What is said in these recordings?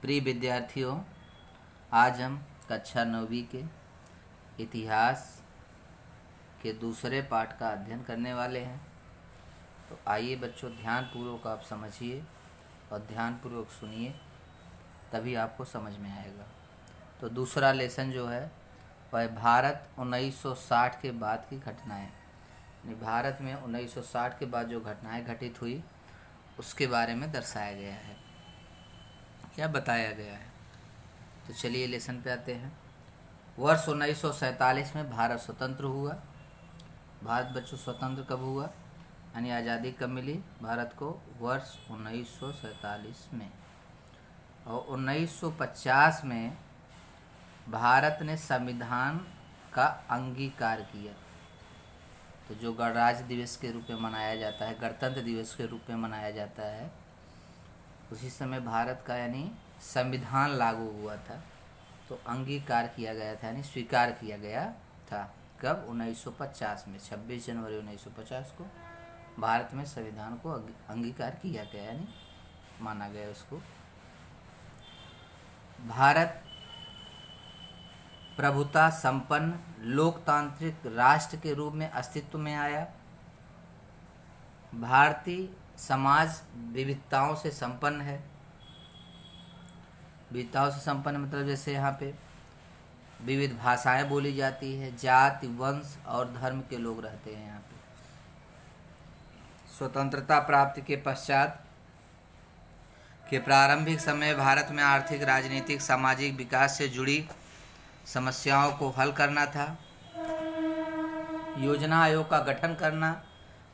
प्रिय विद्यार्थियों, आज हम कक्षा 9वीं के इतिहास के दूसरे पाठ का अध्ययन करने वाले हैं। तो आइए बच्चों, ध्यानपूर्वक आप समझिए और ध्यानपूर्वक सुनिए, तभी आपको समझ में आएगा। तो दूसरा लेसन जो है वह भारत 1960 के बाद की घटनाएं, यानी भारत में 1960 के बाद जो घटनाएं घटित हुई उसके बारे में दर्शाया गया है या बताया गया है। तो चलिए लेसन पे आते हैं। वर्ष 1947 में भारत स्वतंत्र हुआ। भारत बच्चों स्वतंत्र कब हुआ, यानी आज़ादी कब मिली भारत को? वर्ष 1947 में। और 1950 में भारत ने संविधान का अंगीकार किया। तो जो गणराज्य दिवस के रूप में मनाया जाता है, गणतंत्र दिवस के रूप में मनाया जाता है, उसी समय भारत का यानी संविधान लागू हुआ था। तो अंगीकार किया गया था, यानी स्वीकार किया गया था। कब? 1950 में, 26 जनवरी 1950 को भारत में संविधान को अंगीकार किया गया, यानी माना गया उसको। भारत प्रभुता संपन्न लोकतांत्रिक राष्ट्र के रूप में अस्तित्व में आया। भारतीय समाज विविधताओं से संपन्न है। विविधताओं से संपन्न मतलब जैसे यहाँ पे विविध भाषाएं बोली जाती है, जाति, वंश और धर्म के लोग रहते हैं यहाँ पे। स्वतंत्रता प्राप्ति के पश्चात के प्रारंभिक समय भारत में आर्थिक, राजनीतिक, सामाजिक विकास से जुड़ी समस्याओं को हल करना था। योजना आयोग का गठन करना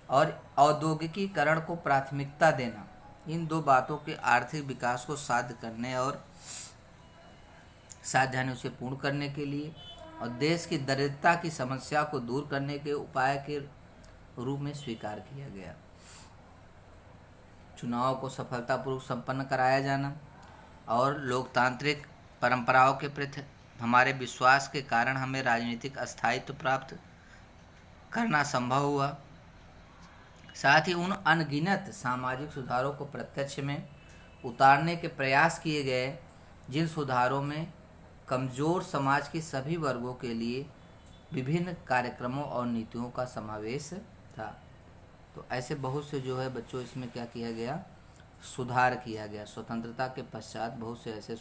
और औद्योगिकीकरण को प्राथमिकता देना, इन दो बातों के आर्थिक विकास को साध्य करने और सावधानी से पूर्ण करने के लिए और देश की दरिद्रता की समस्या को दूर करने के उपाय के रूप में स्वीकार किया गया। चुनाव को सफलतापूर्वक संपन्न कराया जाना और लोकतांत्रिक परंपराओं के प्रति हमारे विश्वास के कारण हमें राजनीतिक स्थायित्व प्राप्त करना संभव हुआ। साथ ही उन अनगिनत सामाजिक सुधारों को प्रत्यक्ष में उतारने के प्रयास किए गए जिन सुधारों में कमजोर समाज के सभी वर्गों के लिए विभिन्न कार्यक्रमों और नीतियों का समावेश था। तो ऐसे बहुत से जो है बच्चों इसमें क्या किया गया? सुधार किया गया। स्वतंत्रता के पश्चात बहुत से ऐसे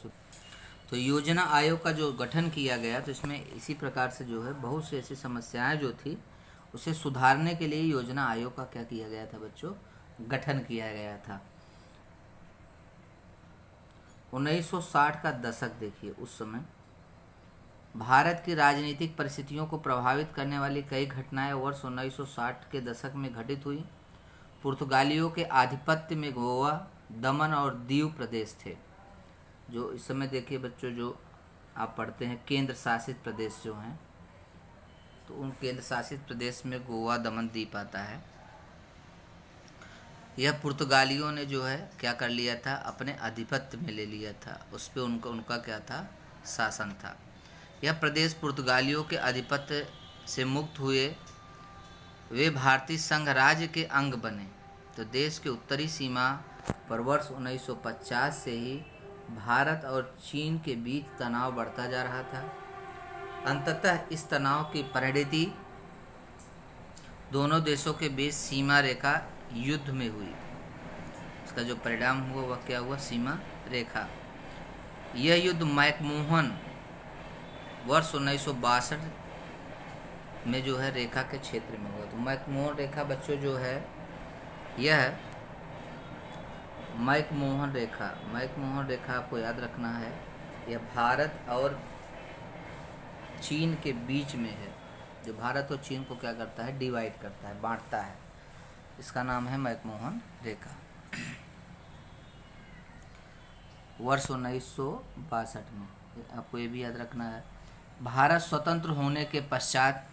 तो योजना आयोग का जो गठन किया गया, तो इसमें इसी प्रकार से जो है बहुत से ऐसी समस्याएं जो थी उसे सुधारने के लिए योजना आयोग का क्या किया गया था बच्चों? गठन किया गया था। 1960 का दशक देखिए, उस समय भारत की राजनीतिक परिस्थितियों को प्रभावित करने वाली कई घटनाएं वर्ष 1960 के दशक में घटित हुई। पुर्तगालियों के आधिपत्य में गोवा, दमन और दीव प्रदेश थे। जो इस समय देखिए बच्चों, जो आप पढ़ते हैं केंद्र शासित प्रदेश जो हैं, तो उन केंद्र शासित प्रदेश में गोवा, दमन, दीव आता है। यह पुर्तगालियों ने जो है क्या कर लिया था? अपने आधिपत्य में ले लिया था। उस पर उनका क्या था? शासन था। यह प्रदेश पुर्तगालियों के आधिपत्य से मुक्त हुए वे भारतीय संघ राज्य के अंग बने। तो देश के उत्तरी सीमा पर वर्ष 1950 से ही भारत और चीन के बीच तनाव बढ़ता जा रहा था। अंततः इस तनाव की परिणति दोनों देशों के बीच सीमा रेखा युद्ध में हुई। इसका जो परिणाम हुआ वह क्या हुआ? सीमा रेखा। यह युद्ध मैकमोहन वर्ष 1962 में जो है रेखा के क्षेत्र में हुआ। तो मैकमोहन रेखा बच्चों जो है, यह मैकमोहन रेखा आपको याद रखना है। यह भारत और चीन के बीच में है। जो भारत और चीन को क्या करता है? डिवाइड करता है, बांटता है। इसका नाम है मैकमोहन रेखा। वर्ष 1962 में, आपको ये भी याद रखना है। भारत स्वतंत्र होने के पश्चात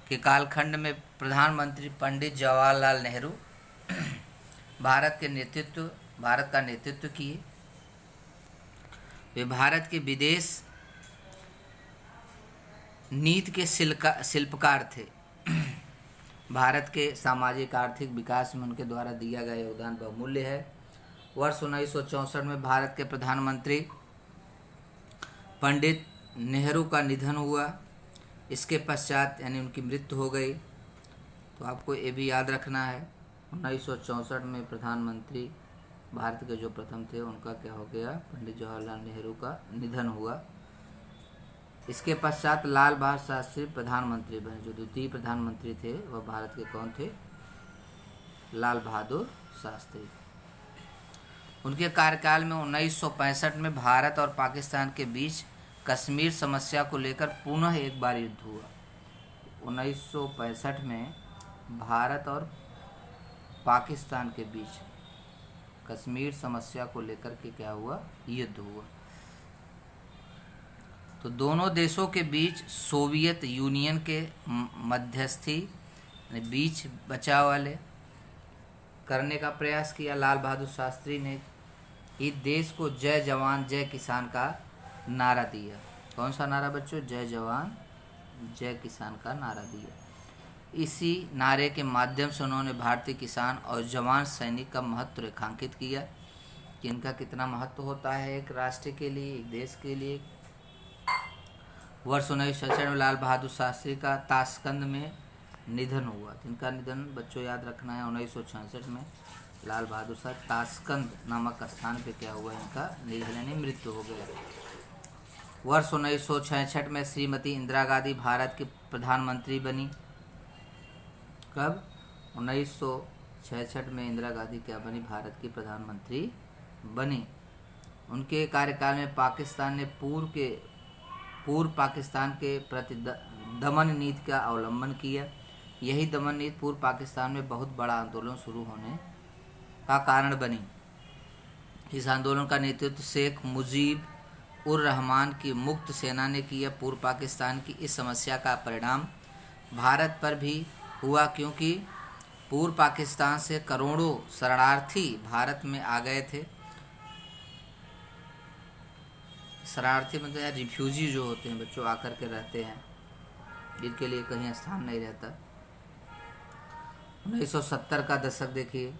के कालखंड में प्रधानमंत्री पंडित जवाहरलाल नेहरू भारत का नेतृत्व किए। वे भारत के विदेश नीति के शिल्पकार थे। भारत के सामाजिक आर्थिक विकास में उनके द्वारा दिया गया योगदान बहुमूल्य है। वर्ष 1964 में भारत के प्रधानमंत्री पंडित नेहरू का निधन हुआ। इसके पश्चात यानी उनकी मृत्यु हो गई। तो आपको ये भी याद रखना है 1964 में प्रधानमंत्री भारत के जो प्रथम थे उनका क्या हो गया, पंडित जवाहरलाल नेहरू का निधन हुआ। इसके पश्चात लाल बहादुर शास्त्री प्रधानमंत्री बने। जो द्वितीय प्रधानमंत्री थे वह भारत के कौन थे, लाल बहादुर शास्त्री। उनके कार्यकाल में 1965 में भारत और पाकिस्तान के बीच कश्मीर समस्या को लेकर पुनः एक बार युद्ध हुआ। 1965 में भारत और पाकिस्तान के बीच कश्मीर समस्या को लेकर के क्या हुआ, युद्ध हुआ। तो दोनों देशों के बीच सोवियत यूनियन के मध्यस्थी बीच बचाव वाले करने का प्रयास किया लाल बहादुर शास्त्री ने। इस देश को जय जवान जय किसान का नारा दिया। कौन सा नारा बच्चों, जय जवान जय किसान का नारा दिया। इसी नारे के माध्यम से उन्होंने भारतीय किसान और जवान सैनिक का महत्व रेखांकित किया कि इनका कितना महत्व होता है एक राष्ट्र के लिए, एक देश के लिए। वर्ष 1966 में लाल बहादुर शास्त्री का ताशकंद में निधन हुआ। इनका निधन बच्चों याद रखना है 1966 में लाल बहादुर शास्त्री ताशकंद नामक स्थान पे क्या हुआ, इनका निधन यानी मृत्यु हो गया। वर्ष 1966 में श्रीमती इंदिरा गांधी भारत की प्रधानमंत्री बनी। कब, 1966 में इंदिरा गांधी क्या बनी, भारत की प्रधानमंत्री बनी। उनके कार्यकाल में पाकिस्तान ने पूर्व पाकिस्तान के प्रति दमन नीति का अवलंबन किया। यही दमन नीति पूर्व पाकिस्तान में बहुत बड़ा आंदोलन शुरू होने का कारण बनी। इस आंदोलन का नेतृत्व शेख मुजीब उर रहमान की मुक्त सेना ने किया। पूर्व पाकिस्तान की इस समस्या का परिणाम भारत पर भी हुआ, क्योंकि पूर्व पाकिस्तान से करोड़ों शरणार्थी भारत में आ गए थे। शरणार्थी मतलब यार रिफ्यूजी जो होते हैं बच्चों, आकर के रहते हैं, जिनके लिए कहीं स्थान नहीं रहता। 1970 का दशक देखिए।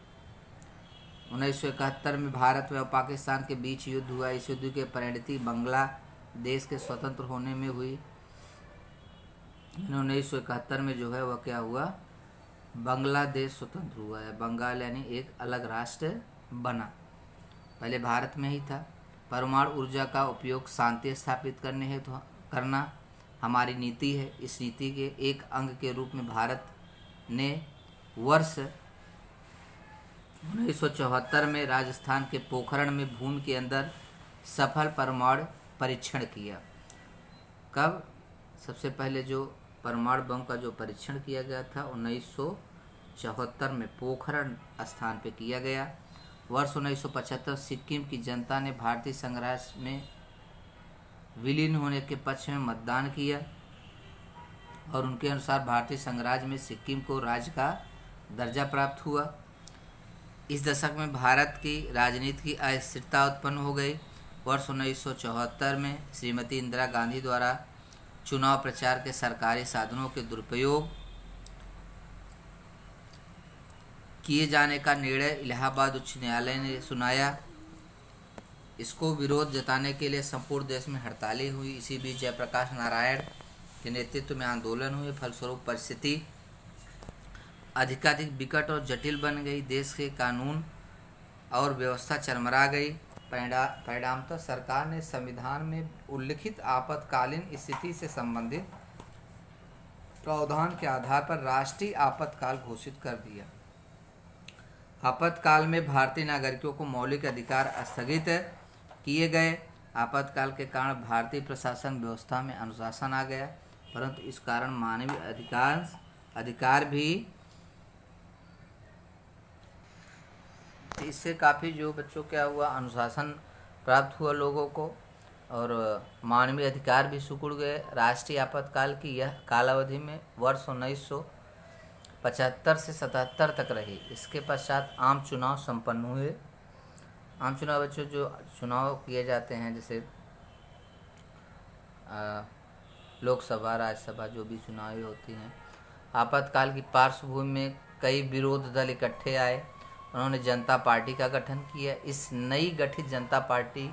1971 में भारत और पाकिस्तान के बीच युद्ध हुआ। इस युद्ध के परिणति बांग्लादेश के स्वतंत्र होने में हुई। 1971 में जो है वह क्या हुआ, बांग्लादेश स्वतंत्र हुआ है। बंगाल यानी एक अलग राष्ट्र बना, पहले भारत में ही था। परमाणु ऊर्जा का उपयोग शांति स्थापित करने हेतु करना हमारी नीति है। इस नीति के एक अंग के रूप में भारत ने वर्ष 1974 में राजस्थान के पोखरण में भूमि के अंदर सफल परमाणु परीक्षण किया। कब, सबसे पहले जो परमाणु बम का जो परीक्षण किया गया था 1974 में पोखरण स्थान पे किया गया। वर्ष 1975 सिक्किम की जनता ने भारतीय संघराज्य में विलीन होने के पक्ष में मतदान किया और उनके अनुसार भारतीय संघराज्य में सिक्किम को राज्य का दर्जा प्राप्त हुआ। इस दशक में भारत की राजनीति की अस्थिरता उत्पन्न हो गई। वर्ष 1974 में श्रीमती इंदिरा गांधी द्वारा चुनाव प्रचार के सरकारी साधनों के दुरुपयोग किए जाने का निर्णय इलाहाबाद उच्च न्यायालय ने सुनाया। इसको विरोध जताने के लिए संपूर्ण देश में हड़तालें हुई। इसी बीच जयप्रकाश नारायण के नेतृत्व में आंदोलन हुए। फलस्वरूप परिस्थिति अधिकाधिक विकट और जटिल बन गई। देश के कानून और व्यवस्था चरमरा गई। परिणामतः सरकार ने संविधान में उल्लिखित आपातकालीन स्थिति से संबंधित प्रावधान के आधार पर राष्ट्रीय आपातकाल घोषित कर दिया। आपातकाल में भारतीय नागरिकों को मौलिक अधिकार स्थगित किए गए। आपातकाल के कारण भारतीय प्रशासन व्यवस्था में अनुशासन आ गया, परंतु इस कारण मानवीय अधिकार भी इससे काफ़ी जो बच्चों क्या हुआ, अनुशासन प्राप्त हुआ लोगों को और मानवीय अधिकार भी सिकुड़ गए। राष्ट्रीय आपातकाल की यह कालावधि में वर्ष 1975 से 77 तक रही। इसके पश्चात आम चुनाव संपन्न हुए। आम चुनाव बच्चों जो चुनाव किए जाते हैं, जैसे लोकसभा, राज्यसभा, जो भी चुनाव होती हैं। आपातकाल की पार्श्वभूमि में कई विरोध दल इकट्ठे आए उन्होंने जनता पार्टी का गठन किया। इस नई गठित जनता पार्टी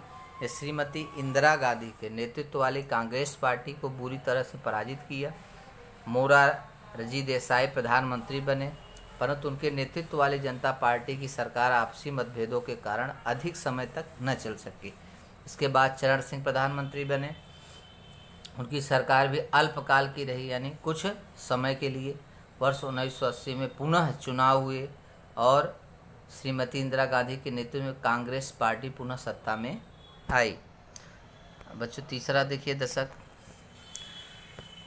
ने श्रीमती इंदिरा गांधी के नेतृत्व वाली कांग्रेस पार्टी को बुरी तरह से पराजित किया। मोरारजी देसाई प्रधानमंत्री बने, परंतु उनके नेतृत्व वाली जनता पार्टी की सरकार आपसी मतभेदों के कारण अधिक समय तक न चल सकी। इसके बाद चरण सिंह प्रधानमंत्री बने। उनकी सरकार भी अल्पकाल की रही, यानी कुछ समय के लिए। वर्ष 1980 में पुनः चुनाव हुए और श्रीमती इंदिरा गांधी के नेतृत्व में कांग्रेस पार्टी पुनः सत्ता में आई। बच्चों तीसरा देखिए दशक,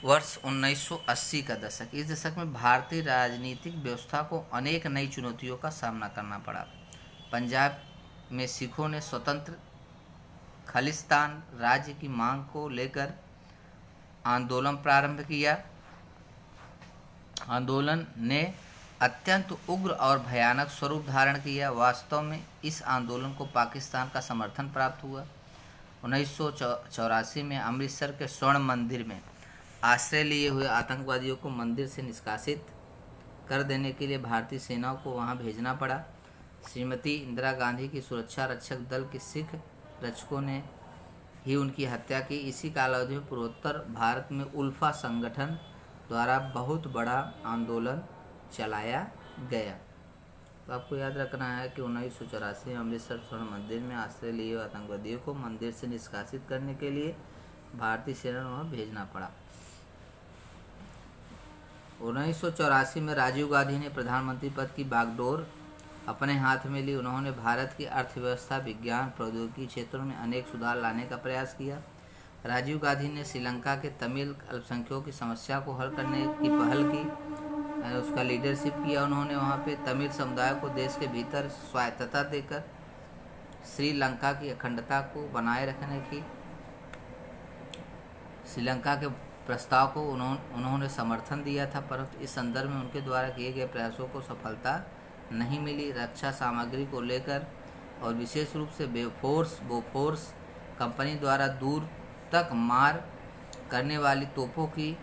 वर्ष 1980 का दशक। इस दशक में भारतीय राजनीतिक व्यवस्था को अनेक नई चुनौतियों का सामना करना पड़ा। पंजाब में सिखों ने स्वतंत्र खालिस्तान राज्य की मांग को लेकर आंदोलन प्रारंभ किया। आंदोलन ने अत्यंत उग्र और भयानक स्वरूप धारण किया। वास्तव में इस आंदोलन को पाकिस्तान का समर्थन प्राप्त हुआ। 1984 में अमृतसर के स्वर्ण मंदिर में आश्रय लिए हुए आतंकवादियों को मंदिर से निष्कासित कर देने के लिए भारतीय सेनाओं को वहां भेजना पड़ा। श्रीमती इंदिरा गांधी की सुरक्षा रक्षक दल के सिख रक्षकों ने ही उनकी हत्या की। इसी कालावधि में पूर्वोत्तर भारत में उल्फा संगठन द्वारा बहुत बड़ा आंदोलन चलाया गया। तो आपको याद रखना है कि 1984 में अमृतसर स्वर्ण मंदिर में आश्रय लिए हुए आतंकवादियों को मंदिर से निष्कासित करने के लिए भारतीय सेना वहां भेजना पड़ा। 1984 में राजीव गांधी ने प्रधानमंत्री पद की बागडोर अपने हाथ में ली। उन्होंने भारत की अर्थव्यवस्था, विज्ञान, प्रौद्योगिकी क्षेत्रों में अनेक सुधार लाने का प्रयास किया। राजीव गांधी ने श्रीलंका के तमिल अल्पसंख्यकों की समस्या को हल करने की पहल की, उसका लीडरशिप किया। उन्होंने वहाँ पे तमिल समुदाय को देश के भीतर स्वायत्तता देकर श्रीलंका की अखंडता को बनाए रखने की श्रीलंका के प्रस्ताव को उन्होंने समर्थन दिया था, परंतु इस संदर्भ में उनके द्वारा किए गए प्रयासों को सफलता नहीं मिली। रक्षा सामग्री को लेकर और विशेष रूप से बोफोर्स कंपनी द्वारा दूर तक मार करने वाली तोपों की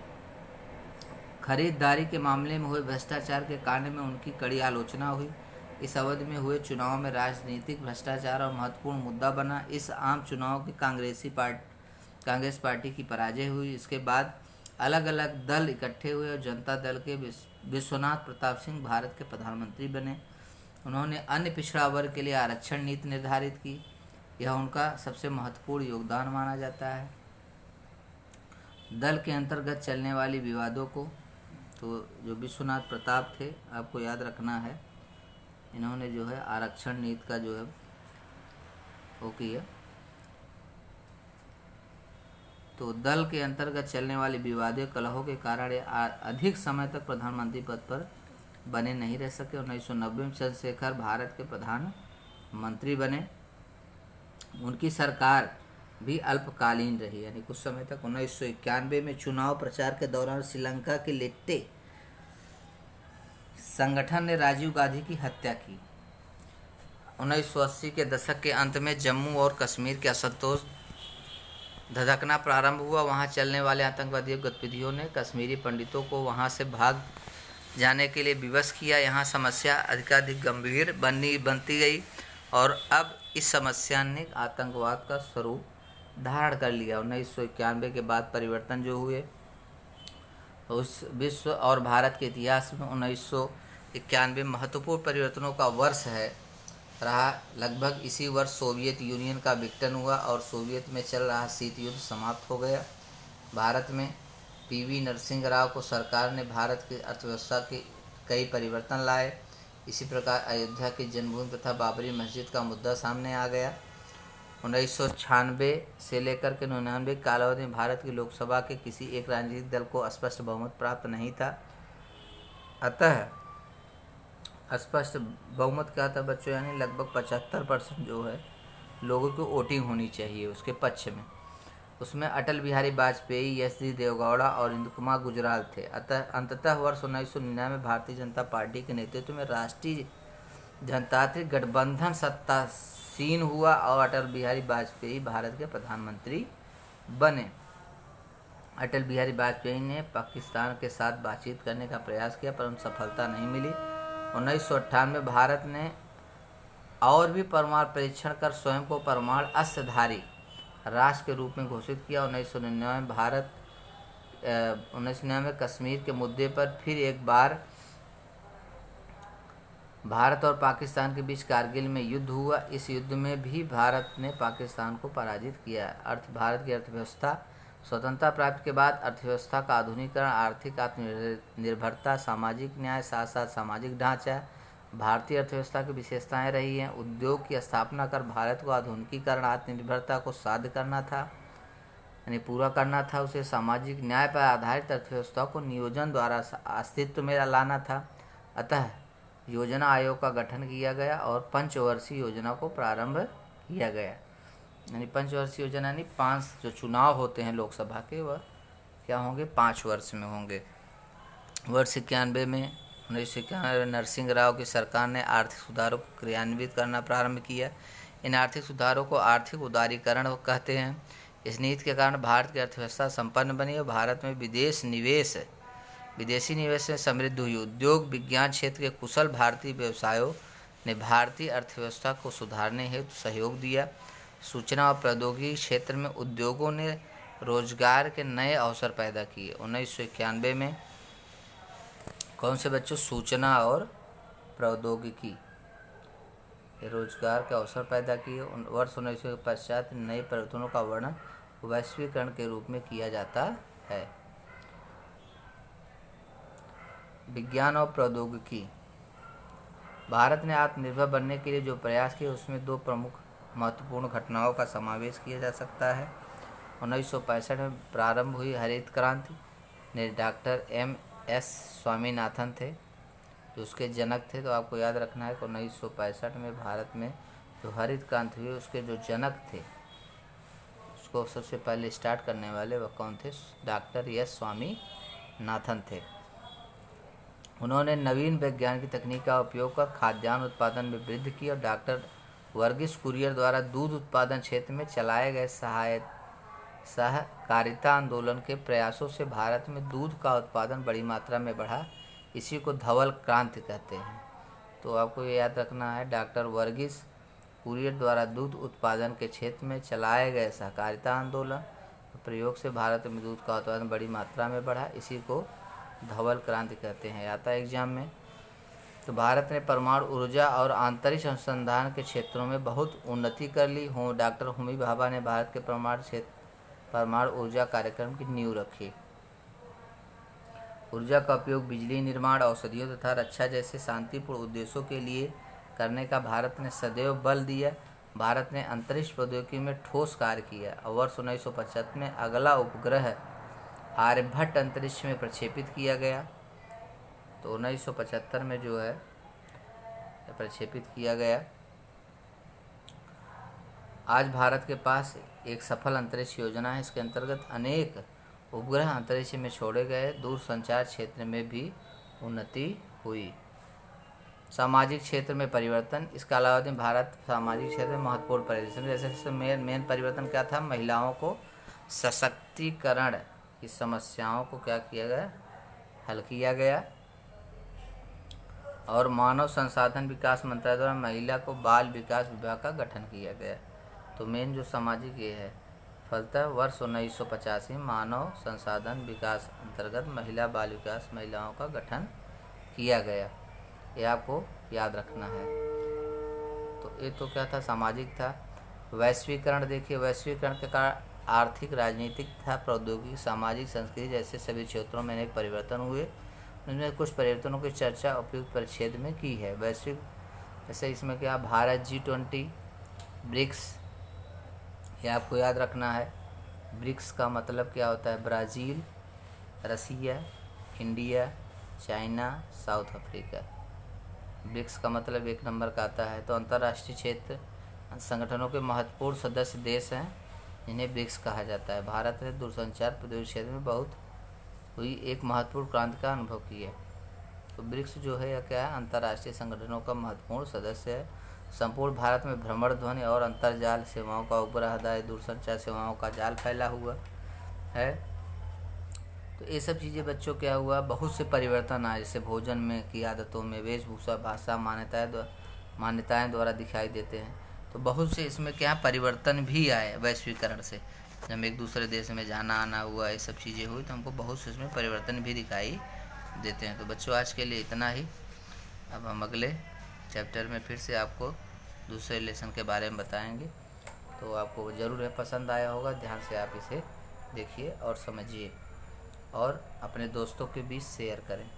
खरीदारी के मामले में हुए भ्रष्टाचार के कांड में उनकी कड़ी आलोचना हुई। इस अवधि में हुए चुनाव में राजनीतिक भ्रष्टाचार और महत्वपूर्ण मुद्दा बना। इस आम चुनाव की कांग्रेस पार्टी की पराजय हुई। इसके बाद अलग अलग दल इकट्ठे हुए और जनता दल के विश्वनाथ प्रताप सिंह भारत के प्रधानमंत्री बने। उन्होंने अन्य पिछड़ा वर्ग के लिए आरक्षण नीति निर्धारित की। यह उनका सबसे महत्वपूर्ण योगदान माना जाता है। दल के अंतर्गत चलने वाली विवादों को, तो जो विश्वनाथ प्रताप थे, आपको याद रखना है, इन्होंने जो है आरक्षण नीति का जो है वो किया। तो दल के अंतर्गत चलने वाली विवादीय कलहों के कारण अधिक समय तक प्रधानमंत्री पद पर बने नहीं रह सके। 1990 में चंद्रशेखर भारत के प्रधानमंत्री बने। उनकी सरकार भी अल्पकालीन रही, यानी कुछ समय तक। 1991 में चुनाव प्रचार के दौरान श्रीलंका के लेट्टे संगठन ने राजीव गांधी की हत्या की। 1980 के दशक के अंत में जम्मू और कश्मीर के असंतोष धधकना प्रारंभ हुआ। वहां चलने वाले आतंकवादी गतिविधियों ने कश्मीरी पंडितों को वहां से भाग जाने के लिए विवश किया। यहाँ समस्या अधिकाधिक गंभीर बनती गई और अब इस समस्या ने आतंकवाद का स्वरूप धारण कर लिया। 1991 के बाद परिवर्तन जो हुए उस विश्व और भारत के इतिहास में 1991 महत्वपूर्ण परिवर्तनों का वर्ष है रहा। लगभग इसी वर्ष सोवियत यूनियन का विघटन हुआ और सोवियत में चल रहा शीत युद्ध समाप्त हो गया। भारत में पीवी नरसिंह राव को सरकार ने भारत की अर्थव्यवस्था के कई परिवर्तन लाए। इसी प्रकार अयोध्या की जन्मभूमि तथा बाबरी मस्जिद का मुद्दा सामने आ गया। 1996 से लेकर के 99 कालावधि में भारत की लोकसभा के किसी एक राजनीतिक दल को स्पष्ट बहुमत प्राप्त नहीं था। अतः स्पष्ट बहुमत क्या था बच्चों, यानी लगभग 75% जो है लोगों की वोटिंग होनी चाहिए उसके पक्ष में। उसमें अटल बिहारी वाजपेयी, एस.डी. देवेगौड़ा और इंदु कुमार गुजराल थे। अंततः वर्ष 1999 में भारतीय जनता पार्टी के नेतृत्व में राष्ट्रीय जनतांत्रिक गठबंधन सत्तासीन हुआ और अटल बिहारी वाजपेयी भारत के प्रधानमंत्री बने। अटल बिहारी वाजपेयी ने पाकिस्तान के साथ बातचीत करने का प्रयास किया परंतु सफलता नहीं मिली। 1998 में भारत ने और भी परमाणु परीक्षण कर स्वयं को परमाणु अस्त्रधारी राष्ट्र के रूप में घोषित किया। 1999 कश्मीर के मुद्दे पर फिर एक बार भारत और पाकिस्तान के बीच कारगिल में युद्ध हुआ। इस युद्ध में भी भारत ने पाकिस्तान को पराजित किया। भारत की अर्थव्यवस्था स्वतंत्रता प्राप्ति के बाद अर्थव्यवस्था का आधुनिकीकरण, आर्थिक आत्मनिर्भरता, सामाजिक न्याय, साथ साथ सामाजिक ढांचा भारतीय अर्थव्यवस्था की विशेषताएं रही हैं। उद्योग की स्थापना कर भारत को आधुनिकीकरण, आत्मनिर्भरता को साध्य करना था, यानी पूरा करना था उसे। सामाजिक न्याय पर आधारित अर्थव्यवस्था को नियोजन द्वारा अस्तित्व में लाना था। अतः योजना आयोग का गठन किया गया और पंचवर्षीय योजना को प्रारंभ किया गया। यानी पंचवर्षीय योजना यानी 5 जो चुनाव होते हैं लोकसभा के, वह क्या होंगे, 5 वर्ष में होंगे। वर्ष 91 में 1991 में नरसिंह राव की सरकार ने आर्थिक सुधारों को क्रियान्वित करना प्रारंभ किया। इन आर्थिक सुधारों को आर्थिक उदारीकरण कहते हैं। इस नीति के कारण भारत की अर्थव्यवस्था संपन्न बनी और भारत में विदेशी निवेश में समृद्ध हुई। उद्योग विज्ञान क्षेत्र के कुशल भारतीय व्यवसायों ने भारतीय अर्थव्यवस्था को सुधारने हेतु सहयोग दिया। सूचना और प्रौद्योगिकी क्षेत्र में उद्योगों ने रोजगार के नए अवसर पैदा किए। 1991 में कौन से बच्चों, सूचना और प्रौद्योगिकी रोजगार के अवसर पैदा किए। वर्ष 1900 के पश्चात नए परिवर्तनों का वर्णन वैश्वीकरण के रूप में किया जाता है। विज्ञान और प्रौद्योगिकी, भारत ने आत्मनिर्भर बनने के लिए जो प्रयास किए उसमें 2 प्रमुख महत्वपूर्ण घटनाओं का समावेश किया जा सकता है। 1965 में प्रारंभ हुई हरित क्रांति ने डॉक्टर MS स्वामीनाथन थे जो उसके जनक थे। तो आपको याद रखना है कि 1965 में भारत में जो हरित क्रांति हुई उसके जो जनक थे, उसको सबसे पहले स्टार्ट करने वाले वह कौन थे, डॉक्टर S स्वामीनाथन थे। उन्होंने नवीन वैज्ञानिक तकनीक का उपयोग कर खाद्यान्न उत्पादन में वृद्धि की और डॉक्टर वर्गीस कुरियन द्वारा दूध उत्पादन क्षेत्र में चलाए गए सहकारिता आंदोलन के प्रयासों से भारत में दूध का उत्पादन बड़ी मात्रा में बढ़ा। इसी को धवल क्रांति कहते हैं। तो आपको ये याद रखना है, डॉक्टर वर्गीस कुरियन द्वारा दूध उत्पादन के क्षेत्र में चलाए गए सहकारिता आंदोलन प्रयोग से भारत में दूध का उत्पादन बड़ी मात्रा में बढ़ा। इसी को धवल क्रांति कहते हैं, आता है एग्जाम में। तो भारत ने परमाणु ऊर्जा और अंतरिक्ष अनुसंधान के क्षेत्रों में बहुत उन्नति कर ली। डॉक्टर होमी भाभा ने भारत के परमाणु ऊर्जा कार्यक्रम की नींव रखी। ऊर्जा का उपयोग बिजली निर्माण, औषधियों तथा रक्षा जैसे शांतिपूर्ण उद्देश्यों के लिए करने का भारत ने सदैव बल दिया। भारत ने अंतरिक्ष प्रौद्योगिकी में ठोस कार्य किया और वर्ष 1975 में अगला उपग्रह आर्यभट्ट अंतरिक्ष में प्रक्षेपित किया गया। तो 1975 में जो है प्रक्षेपित किया गया। आज भारत के पास एक सफल अंतरिक्ष योजना है। इसके अंतर्गत अनेक उपग्रह अंतरिक्ष में छोड़े गए। दूरसंचार क्षेत्र में भी उन्नति हुई। सामाजिक क्षेत्र में परिवर्तन, इसका अलावा भारत सामाजिक क्षेत्र में महत्वपूर्ण परिवर्तन, जैसे मेन परिवर्तन क्या था, महिलाओं को सशक्तिकरण की समस्याओं को क्या किया गया, हल किया गया। और मानव संसाधन विकास मंत्रालय द्वारा महिला को बाल विकास विभाग का गठन किया गया। तो मेन जो सामाजिक ये है, फलतः वर्ष 1985 में मानव संसाधन विकास अंतर्गत महिला बाल विकास महिलाओं का गठन किया गया। ये आपको याद रखना है। तो ये तो क्या था, सामाजिक था। वैश्वीकरण देखिए, वैश्वीकरण के कारण आर्थिक, राजनीतिक तथा प्रौद्योगिकी, सामाजिक, संस्कृति जैसे सभी क्षेत्रों में अनेक परिवर्तन हुए। उनमें कुछ परिवर्तनों की चर्चा उपयुक्त परिच्छेद में की है। वैश्विक जैसे इसमें क्या, भारत, G20, ब्रिक्स, ये आपको याद रखना है। ब्रिक्स का मतलब क्या होता है, Brazil, Russia, India, China, South Africa. BRICS का मतलब 1 नंबर का आता है। तो अंतर्राष्ट्रीय क्षेत्र संगठनों के महत्वपूर्ण सदस्य देश हैं, इन्हें ब्रिक्स कहा जाता है। भारत ने दूरसंचार प्रौद्योगिकी क्षेत्र में बहुत हुई एक महत्वपूर्ण क्रांति का अनुभव किया। तो ब्रिक्स जो है या क्या है, अंतर्राष्ट्रीय संगठनों का महत्वपूर्ण सदस्य है। संपूर्ण भारत में भ्रमण ध्वनि और अंतरजाल सेवाओं का, उपग्रह आधारित दूरसंचार सेवाओं का जाल फैला हुआ है। तो ये सब चीज़ें बच्चों क्या हुआ, बहुत से परिवर्तन आए, जैसे भोजन में की आदतों में, वेशभूषा, भाषा, मान्यताएं मान्यताएं द्वारा दिखाई देते हैं। तो बहुत से इसमें क्या परिवर्तन भी आए वैश्वीकरण से। जब एक दूसरे देश में जाना आना हुआ, ये सब चीज़ें हुई, तो हमको बहुत से इसमें परिवर्तन भी दिखाई देते हैं। तो बच्चों आज के लिए इतना ही। अब हम अगले चैप्टर में फिर से आपको दूसरे लेसन के बारे में बताएंगे। तो आपको ज़रूर है पसंद आया होगा। ध्यान से आप इसे देखिए और समझिए और अपने दोस्तों के बीच शेयर करें।